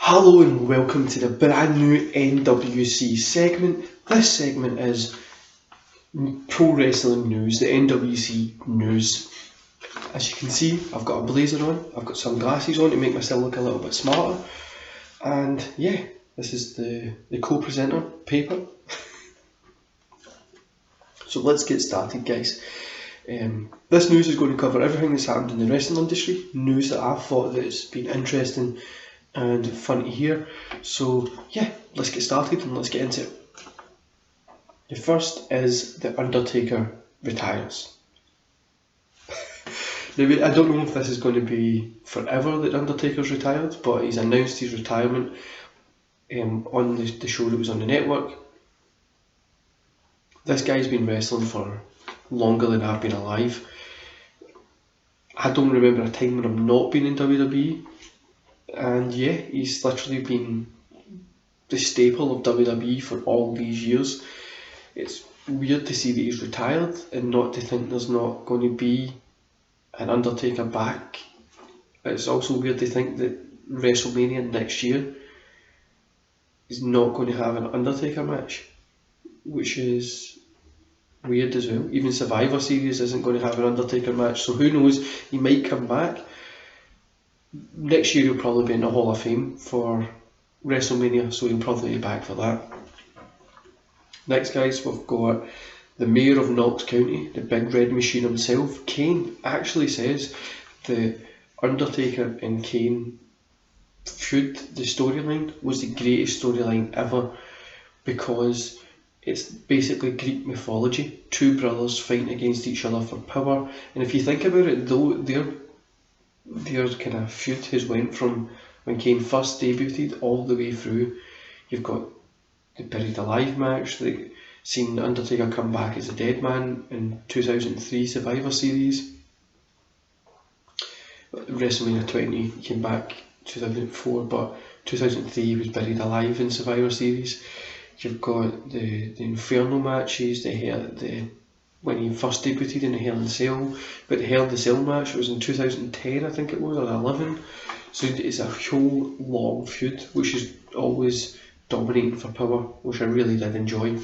Hello and welcome to the brand new NWC segment. This segment is pro wrestling news, the NWC news. As you can see, I've got a blazer on, I've got some glasses on to make myself look a little bit smarter. And yeah, this is the co-presenter paper. So let's get started, guys. This news is going to cover everything that's happened in the wrestling industry, news that I've thought that has been interesting and fun to hear. So yeah, let's get started and let's get into it. The first is The Undertaker retires. Now, I don't know if this is going to be forever that Undertaker's retired, but he's announced his retirement on the show that was on the network. This guy's been wrestling for longer than I've been alive. I don't remember a time when I've not been in WWE. And yeah, he's literally been the staple of WWE for all these years. It's weird to see that he's retired and not to think there's not going to be an Undertaker back. It's also weird to think that WrestleMania next year is not going to have an Undertaker match, which is weird as well. Even Survivor Series isn't going to have an Undertaker match, so who knows, he might come back. Next year he'll probably be in the Hall of Fame for WrestleMania, so he'll probably be back for that. Next, guys, we've got the Mayor of Knox County, the Big Red Machine himself. Kane actually says the Undertaker and Kane feud, the storyline, was the greatest storyline ever because it's basically Greek mythology. Two brothers fighting against each other for power, and if you think about it, though, their kind of feud has went from when Kane first debuted all the way through. You've got the Buried Alive match, like seen Undertaker come back as a dead man in 2003 Survivor Series. WrestleMania 20 he came back 2004, but 2003 he was buried alive in Survivor Series. You've got the Inferno matches, when he first debuted in the Hell in a Cell, but the Hell in a Cell match was in 2010, I think it was, or 11. So it's a whole long feud, which is always dominating for power, which I really did enjoy.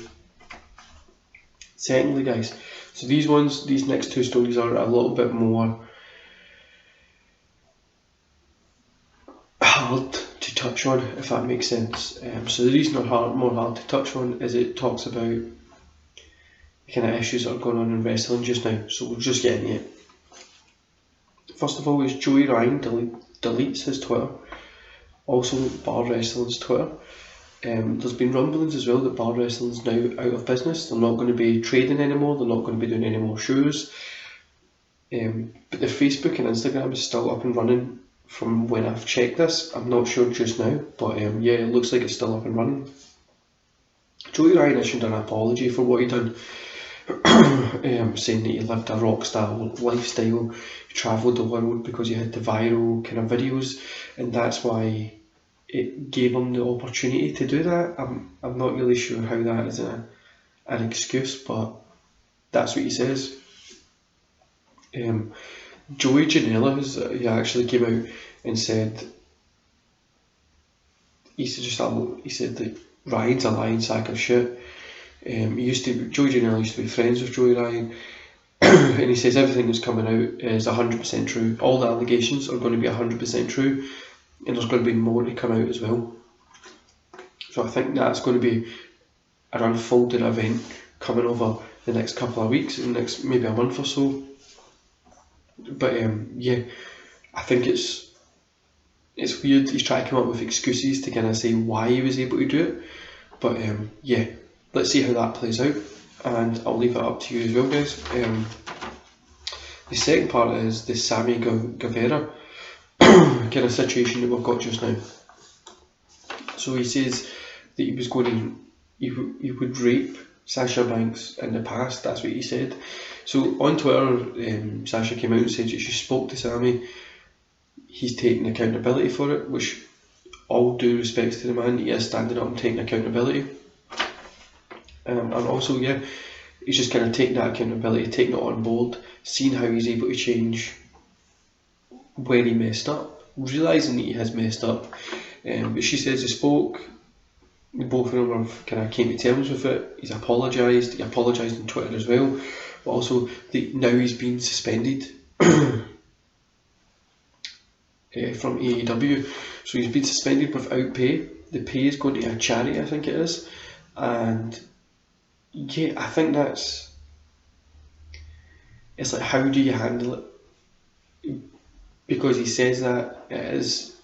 Secondly, guys, so these next two stories are a little bit more hard to touch on, if that makes sense. So the reason they're more hard to touch on is it talks about kind of issues that are going on in wrestling just now, so we'll just get into it. First of all is Joey Ryan deletes his Twitter, also Bar Wrestling's Twitter. There's been rumblings as well that Bar Wrestling's now out of business. They're not going to be trading anymore, they're not going to be doing any more shows, but their Facebook and Instagram is still up and running from when I've checked this. I'm not sure just now, but yeah, it looks like it's still up and running. Joey Ryan issued an apology for what he done, saying that he lived a rock star lifestyle, he travelled the world because he had the viral kind of videos, and that's why it gave him the opportunity to do that. I'm not really sure how that is an excuse, but that's what he says. Joey Janela he actually came out and said he said that Ryan's a lying sack of shit. Joey Janela used to be friends with Joey Ryan, and he says everything that's coming out is 100% true. All the allegations are going to be 100% true, and there's going to be more to come out as well. So I think that's going to be an unfolding event coming over the next couple of weeks, in the next maybe a month or so. But yeah, I think it's weird. He's trying to come up with excuses to kind of say why he was able to do it. But yeah, let's see how that plays out, and I'll leave it up to you as well, guys. The second part is the Sammy Guevara kind of situation that we've got just now. So he says that he would rape Sasha Banks in the past. That's what he said. So on Twitter, Sasha came out and said that she spoke to Sammy. He's taking accountability for it, which, all due respects to the man, he is standing up and taking accountability. And also, yeah, he's just kind of taking that accountability, taking it on board, seeing how he's able to change where he messed up, realising that he has messed up, But she says they spoke. Both of them have kind of came to terms with it. He's apologised. He apologised on Twitter as well. But also, now he's been suspended from AEW. So he's been suspended without pay. The pay is going to a charity, I think it is. And yeah, I think it's like, how do you handle it? Because he says that it is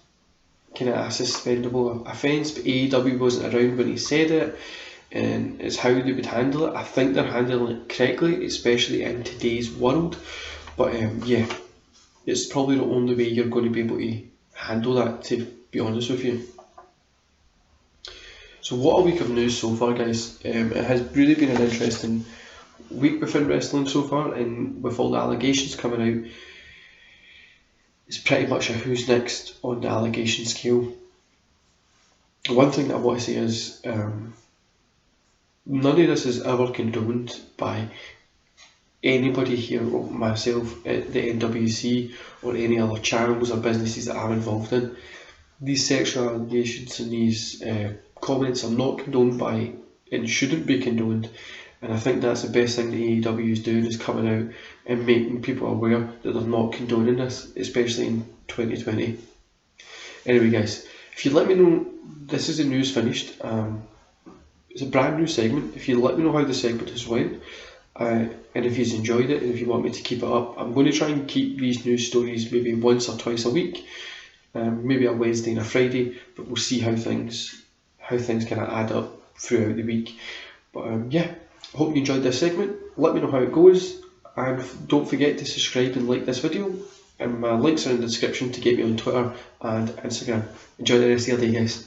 kind of a suspendable offence, but AEW wasn't around when he said it, and it's how they would handle it. I think they're handling it correctly, especially in today's world. But yeah, it's probably the only way you're going to be able to handle that, to be honest with you. So what a week of news so far, guys. It has really been an interesting week within wrestling so far, and with all the allegations coming out, it's pretty much a who's next on the allegation scale. One thing that I want to say is none of this is ever condoned by anybody here, or myself at the NWC, or any other channels or businesses that I'm involved in. These sexual allegations and these comments are not condoned by, and shouldn't be condoned. And I think that's the best thing the AEW is doing, is coming out and making people aware that they're not condoning this, especially in 2020. Anyway, guys, if you let me know, this is the news finished. It's a brand new segment. If you let me know how the segment has went, and if you've enjoyed it, and if you want me to keep it up, I'm going to try and keep these news stories maybe once or twice a week, maybe a Wednesday and a Friday, but we'll see how things kind of add up throughout the week. But yeah, I hope you enjoyed this segment. Let me know how it goes, and don't forget to subscribe and like this video, and my links are in the description to get me on Twitter and Instagram. Enjoy the rest of your day, guys.